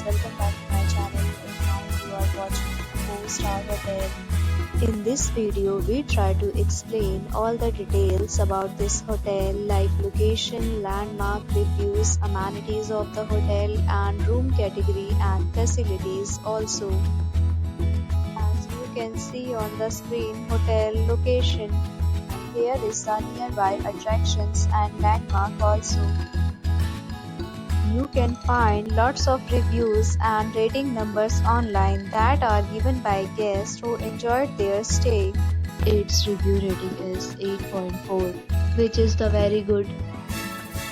welcome back to my channel, and now you are watching a 4-star hotel. In this video, we try to explain all the details about this hotel like location, landmark, reviews, amenities of the hotel and room category and facilities also. As you can see on the screen, hotel location. Here is the nearby attractions and landmark also. You can find lots of reviews and rating numbers online that are given by guests who enjoyed their stay. Its review rating is 8.4, which is the very good.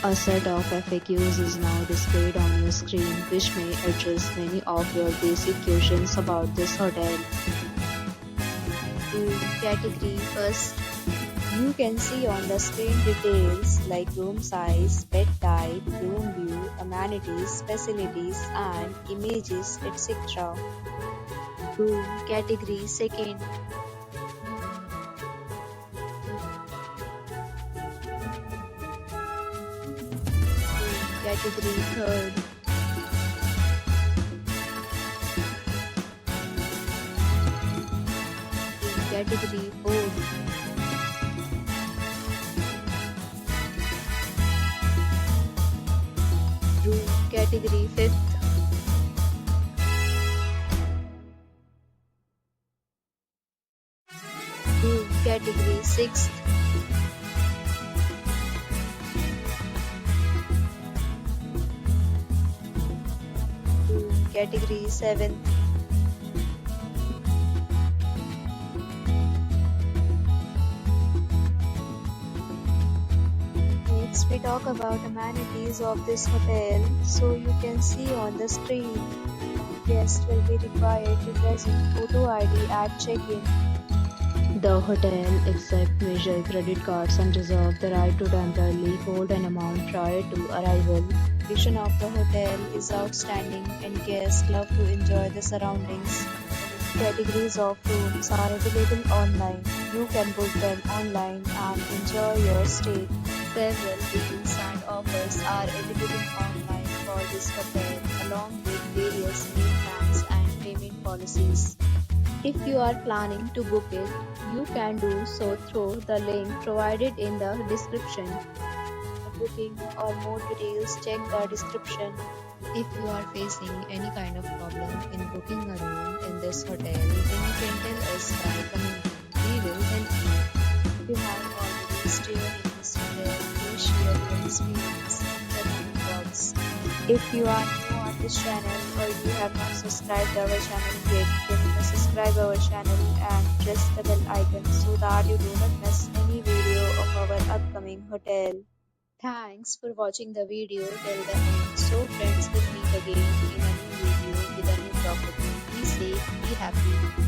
A set of FAQs is now displayed on your screen, which may address many of your basic questions about this hotel. Room category first. You can see on the screen details like room size, bed type, room view, amenities, facilities and images, etc. Room category second. Room category third. Room category fourth. Room category 5th. Room category 6th. Room category 7th. Next, we talk about amenities of this hotel. So you can see on the screen, guests will be required to present photo ID at check-in. The hotel accepts major credit cards and reserves the right to temporarily hold an amount prior to arrival. The condition of the hotel is outstanding and guests love to enjoy the surroundings. Categories of rooms are available online. You can book them online and enjoy your stay. Several deals and offers are available online for this hotel, along with various meal plans and payment policies. If you are planning to book it, you can do so through the link provided in the description. For booking or more details, check the description. If you are facing any kind of problem in booking a room in this hotel, then you can tell us by commenting. We will help you. If you have already stayed in this hotel, please share your experience in the comment box. If you are new on this channel or you have not subscribed our channel yet, then you must subscribe our channel and press the bell icon so that you do not miss any video of our upcoming hotel. Thanks for watching the video till the end. So friends, will meet again in a new video with a new property. Be safe, be happy.